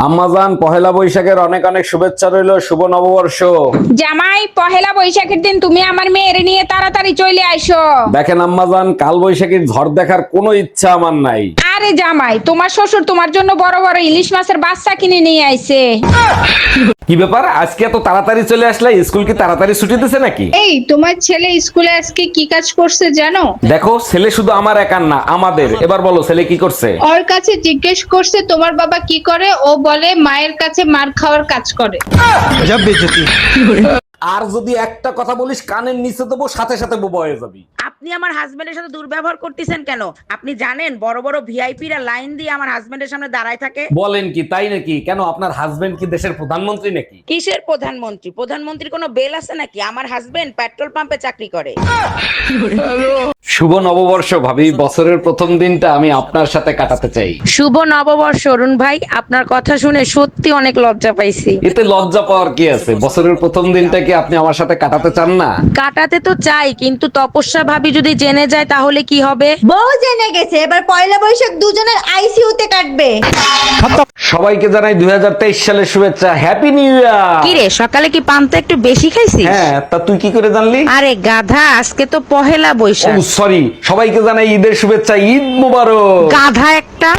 আম্মাজান, পহেলা বৈশাখের অনেক অনেক শুভেচ্ছা রইলো। শুভ নববর্ষ। জামাই, পহেলা বৈশাখের দিন তুমি আমার মেয়ের নিয়ে তাড়াতাড়ি চলে আইসো। দেখেন আম্মাজান, কাল বৈশাখীর ঝড় দেখার কোনো ইচ্ছা আমার নাই। আরে জামাই, তোমার শ্বশুর তোমার জন্য বড় বড় ইলিশ মাছের বাচ্চা কিনে নিয়ে আইছে। কি ব্যাপার, আজকে এত তাড়াতাড়ি চলে আসলে? স্কুল কি তাড়াতাড়ি ছুটি দিছে নাকি? এই তোমার ছেলে স্কুলে আজকে কি কাজ করছে জানো? দেখো, ছেলে শুধু আমার একার না, আমাদের। এবার বলো, ছেলে কি করছে? ওর কাছে জিজ্ঞেস করছে তোমার বাবা কি করে, ও বলে মায়ের কাছে মার খাওয়ার কাজ করে। আর যদি একটা কথা বলিস কানের নিচে দেবো, সাথে সাথে বোবা হয়ে যাবি। আপনি আমার হাজবেন্ডের সাথে দুর্ব্যবহার করতেছেন কেন? আপনি জানেন বড় বড় ভিআইপিরা লাইন দিয়ে আমার হাজবেন্ডের সামনে দাঁড়ায় থাকে? বলেন কি, তাই নাকি? কেন, আপনার হাজবেন্ড কি দেশের প্রধানমন্ত্রী নাকি? কিসের প্রধানমন্ত্রী? প্রধানমন্ত্রীর কোনো বেল আছে নাকি? আমার হাজবেন্ড পেট্রোল পাম্পে চাকরি করে। শুভ নববর্ষ ভাবি, বছরের প্রথম দিনটা আমি আপনার সাথে কাটাতে চাই। শুভ নববর্ষ অরুণ ভাই, আপনার কথা শুনে সত্যি অনেক লজ্জা পাইছি। এতে লজ্জা পাওয়ার কি আছে? বছরের প্রথম দিনটা কি আপনি আমার সাথে কাটাতে চান না? কাটাতে তো চাই, কিন্তু তপস্যা ভাবি যদি জেনে যায় তাহলে কি হবে? বউ জেনে গেছে, এবার পয়লা বৈশাখ দুজনের আইসিইউতে কাটবে। সবাইকে জানাই 2023 সালের শুভেচ্ছা। Happy new year. কি রে, সকালে কি পান্তা একটু বেশি খাইছিস? হ্যাঁ, তা তুই কি করে জানলি? আরে গাধা, আজকে তো পহেলা ও বৈশাখ। সরি, সবাইকে জানাই ঈদের শুভেচ্ছা। ঈদ মোবারক। গাধা একটা।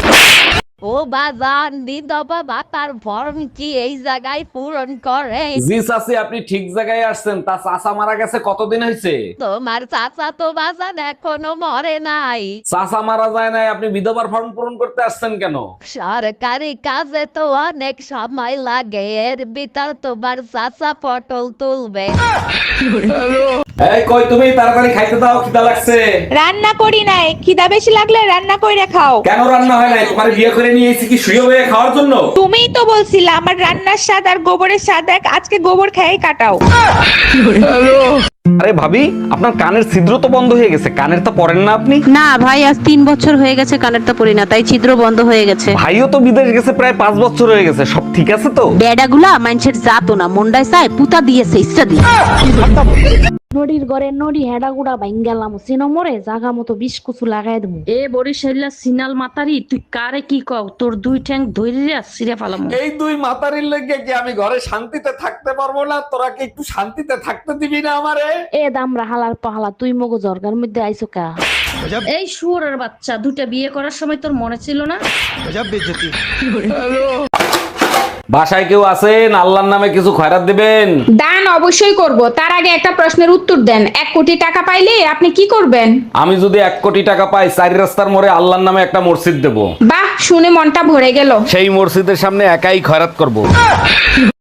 ও বাজান দিদা বাবা তার ফর্ম কি এই জায়গায় পূরণ করে? জি চাচি, আপনি ঠিক জায়গায় আসছেন। তা চাচা মারা গেছে কতদিন হয়েছে? তোমার চাচা তো বাজান এখনো মরে নাই। চাচা মারা যায় নাই, আপনি বিধবার ফর্ম পূরণ করতে আসছেন কেন? সরকারি কাজে তো অনেক সময় লাগে, এর ভিতর তোমার চাচা পটল তুলবে। এই কই তুমি, তাড়াতাড়ি খাইতে দাও, খিদা লাগছে। রান্না করি নাই, খিদা বেশি লাগলে রান্না কইরা খাও। কেন রান্না হয় নাই? তোমার বিয়ে করে নিয়ে এসেছি কি শুয়ে বয়ে খাওয়ার জন্য? তুমিই তো বলছিলা আমার রান্নার স্বাদ আর গোবরের স্বাদ এক, আজকে গোবর খেয়ে কাটাও। আরে ভাবি, আপনার কানের ছিদ্র তো বন্ধ হয়ে গেছে, কানের তো পরেন না আপনি? না ভাই, আজ 3 বছর হয়ে গেছে কানেরটা পরি না, তাই ছিদ্র বন্ধ হয়ে গেছে। ভাইও তো বিদেশ গেছে প্রায় 5 বছর হয়ে গেছে, সব ঠিক আছে তো? বেডাগুলা মানুষের জাতো না, মুন্ডায় চায় পুতা দিয়েছে ইচ্ছা দিয়ে। নদীর ঘরে নদী হেডা গুড়া ভাঙ্গালাম সিনো মরে জাগা মতো বিষ কুচু লাগাই দেবো। এ বরিশাইলা সিনাল মাতারি, তুই কারে কি কও? তোর দুই ঠ্যাং ধইরে ছিঁড়ে ফেলাম। এই দুই মাতারির লেগে কি আমি ঘরে শান্তিতে থাকতে পারবো না? তোরা কি একটু শান্তিতে থাকতে দিবি না আমারে? এ দামরা হালার পাহালা, তুই মগো জর্গার মধ্যে আইসো কা? এই শুয়োরের বাচ্চা, দুটা বিয়ে করার সময় তোর মনে ছিল না? বাসায় কেউ আছেন? আল্লাহর নামে কিছু খয়রাত দিবেন। দান অবশ্যই করব, তার আগে একটা প্রশ্নের উত্তর দেন। 1 কোটি টাকা পাইলে আপনি কি করবেন? আমি যদি 1 কোটি টাকা পাই, 4 রাস্তার মোড়ে আল্লাহর নামে একটা মসজিদ দেব। বাহ, শুনে মনটা ভরে গেল। সেই মসজিদের সামনে একাই খয়রাত করব।